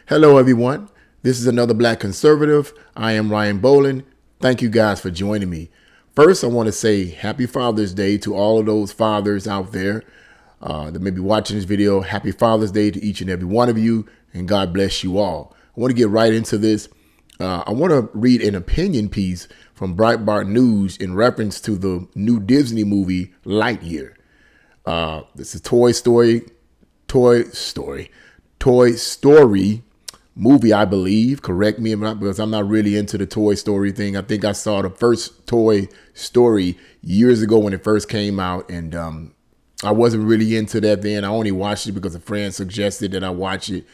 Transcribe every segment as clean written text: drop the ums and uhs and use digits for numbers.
Hello, everyone. This is another Black Conservative. I am Ryan Bolin. Thank you guys for joining me. First, I want to say Happy Father's Day to all of those fathers out there that may be watching this video. Happy Father's Day to each and every one of you, and God bless you all. I want to get right into this. I want to read an opinion piece from Breitbart News in reference to the new Disney movie Lightyear. This is Toy Story movie, I believe. Correct me because I'm not really into the Toy Story thing. I think I saw the first Toy Story years ago when it first came out, and I wasn't really into that then. I only watched it because a friend suggested that I watch it,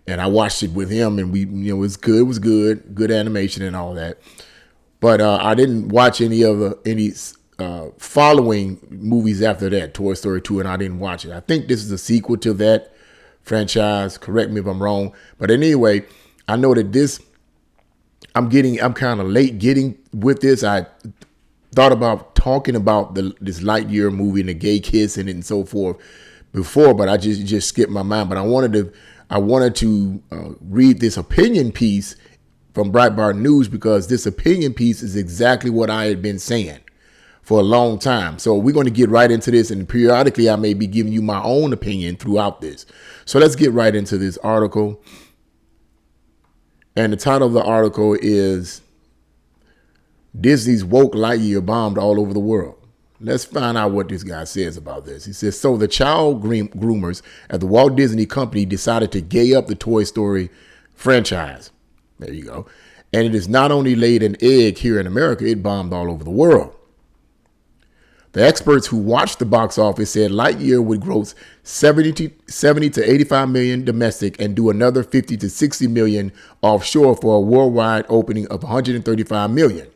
and I watched it with him, and it was good. It was good animation and all that. But I didn't watch any following movies after that, Toy Story 2, and I didn't watch it. I think this is a sequel to that franchise. Correct me if I'm wrong. But anyway, I know that I'm kind of late getting with this. I thought about talking about this Lightyear movie and the gay kissing and so forth before, but I just skipped my mind. But I wanted to read this opinion piece from Breitbart News because this opinion piece is exactly what I had been saying for a long time. So we're going to get right into this, and periodically I may be giving you my own opinion throughout this. So let's get right into this article. And the title of the article is Disney's Woke Lightyear Bombed All Over the World. Let's find out what this guy says about this. He says, so the child groomers at the Walt Disney Company decided to gay up the Toy Story franchise. There you go. And it has not only laid an egg here in America, it bombed all over the world. The experts who watched the box office said Lightyear would gross 70 to 85 million domestic and do another 50 to 60 million offshore for a worldwide opening of 135 million.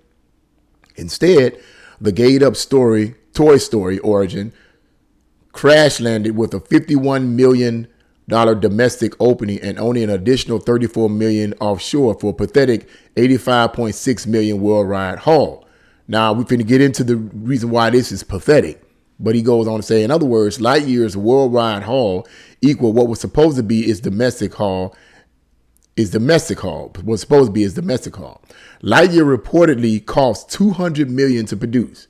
Instead, the gayed up Toy Story origin crash landed with a $51 million domestic opening and only an additional 34 million offshore for a pathetic 85.6 million worldwide haul. Now, we're going to get into the reason why this is pathetic, but he goes on to say, in other words, Lightyear's worldwide haul equal what was supposed to be its domestic haul. What's supposed to be its domestic haul. Lightyear reportedly cost $200 million to produce.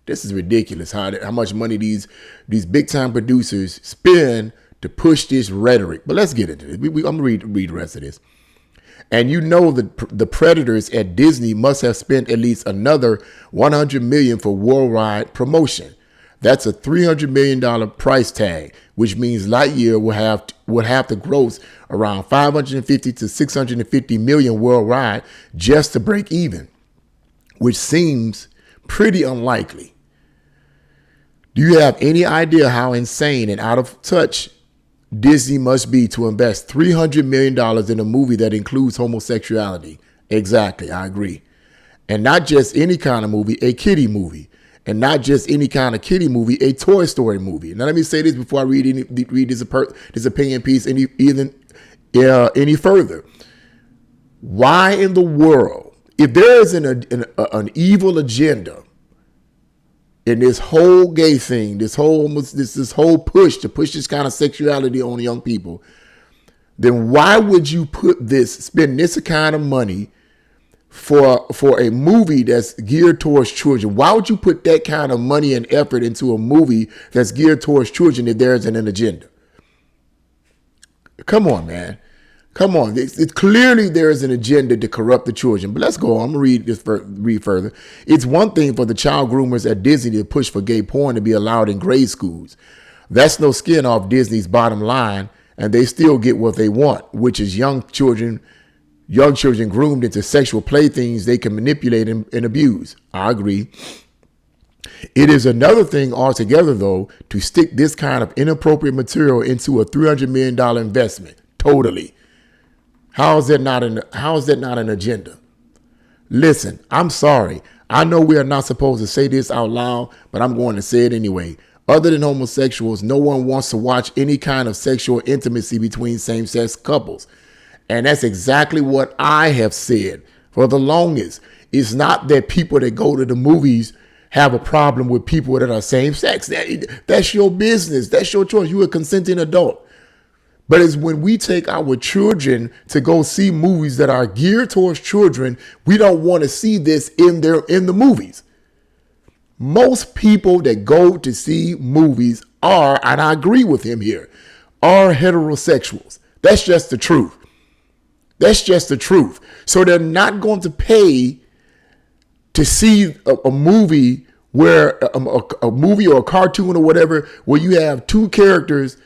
This is ridiculous how much money these big time producers spend to push this rhetoric. But let's get into this. I'm going to read the rest of this. And you know the predators at Disney must have spent at least another $100 million for worldwide promotion. That's a $300 million price tag, which means Lightyear would have to gross around 550 to 650 million worldwide just to break even, which seems pretty unlikely. Do you have any idea how insane and out of touch Disney must be to invest $300 million in a movie that includes homosexuality? Exactly, I agree. And not just any kind of movie, a kiddie movie. And not just any kind of kiddie movie, a Toy Story movie. Now let me say this before I read this opinion piece any further. Why in the world, if there is an evil agenda in this whole gay thing, this whole push to push this kind of sexuality on young people, then why would you spend this kind of money for a movie that's geared towards children? Why would you put that kind of money and effort into a movie that's geared towards children if there isn't an agenda? Come on, man. Come on. Clearly there is an agenda to corrupt the children. But let's go on. I'm going to read further. It's one thing for the child groomers at Disney to push for gay porn to be allowed in grade schools. That's no skin off Disney's bottom line, and they still get what they want, which is young children groomed into sexual playthings they can manipulate and abuse. I agree. It is another thing altogether, though, to stick this kind of inappropriate material into a $300 million investment. Totally. How is that not an agenda? Listen, I'm sorry. I know we are not supposed to say this out loud, but I'm going to say it anyway. Other than homosexuals, no one wants to watch any kind of sexual intimacy between same-sex couples. And that's exactly what I have said for the longest. It's not that people that go to the movies have a problem with people that are same sex. That's your business. That's your choice. You're a consenting adult. But it's when we take our children to go see movies that are geared towards children, we don't want to see this in the movies. Most people that go to see movies are, and I agree with him here, are heterosexuals. That's just the truth. That's just the truth. So they're not going to pay to see a movie where a movie or a cartoon or whatever, where you have two characters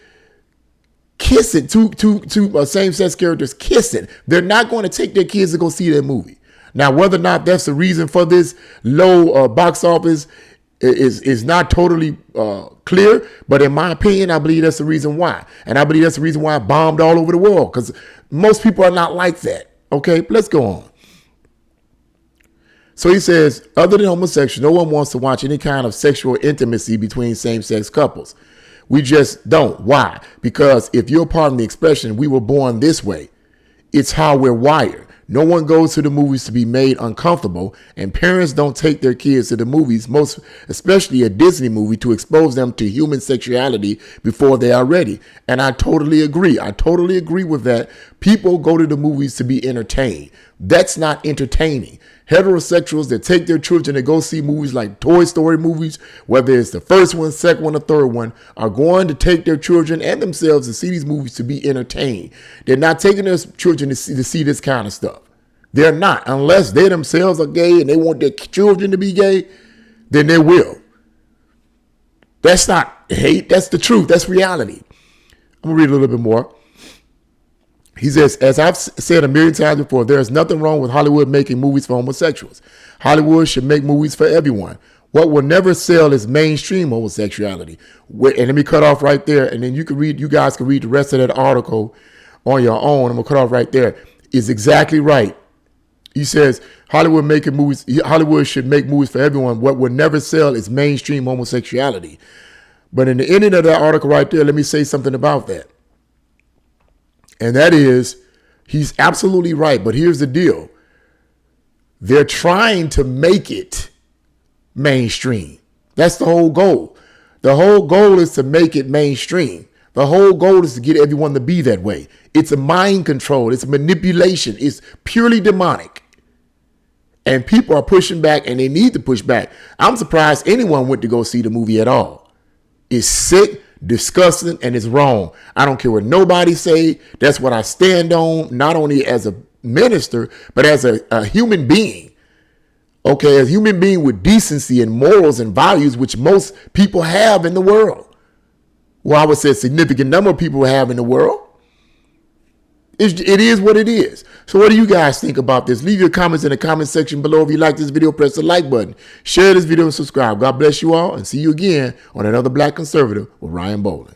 kissing, two same-sex characters kissing. They're not going to take their kids to go see that movie. Now, whether or not that's the reason for this low box office is not totally clear, but in my opinion, I believe that's the reason why. And I believe that's the reason why it bombed all over the world, because most people are not like that. Okay, let's go on. So he says, other than homosexual, no one wants to watch any kind of sexual intimacy between same-sex couples. We just don't. Why? Because if you're pardon the expression, we were born this way. It's how we're wired. No one goes to the movies to be made uncomfortable, and parents don't take their kids to the movies, most especially a Disney movie, to expose them to human sexuality before they are ready. And I totally agree. I totally agree with that. People go to the movies to be entertained. That's not entertaining. Heterosexuals that take their children to go see movies like Toy Story movies, whether it's the first one, second one, or third one, are going to take their children and themselves to see these movies to be entertained. They're not taking their children to see this kind of stuff. They're not. Unless they themselves are gay and they want their children to be gay, then they will. That's not hate. That's the truth. That's reality. I'm going to read a little bit more. He says, as I've said a million times before, there is nothing wrong with Hollywood making movies for homosexuals. Hollywood should make movies for everyone. What will never sell is mainstream homosexuality. And let me cut off right there, and then you guys can read the rest of that article on your own. I'm going to cut off right there. It's exactly right. He says, Hollywood should make movies for everyone. What will never sell is mainstream homosexuality. But in the ending of that article right there, let me say something about that. And that is, he's absolutely right. But here's the deal. They're trying to make it mainstream. That's the whole goal. The whole goal is to make it mainstream. The whole goal is to get everyone to be that way. It's a mind control. It's manipulation. It's purely demonic. And people are pushing back, and they need to push back. I'm surprised anyone went to go see the movie at all. It's sick, disgusting, and it's wrong. I don't care what nobody say. That's what I stand on, not only as a minister, but as a human being. Okay, a human being with decency and morals and values, which most people have in the world. Well, I would say a significant number of people have in the world. It is what it is. So what do you guys think about this? Leave your comments in the comment section below. If you like this video, press the like button. Share this video and subscribe. God bless you all, and see you again on another Black Conservative with Ryan Bowling.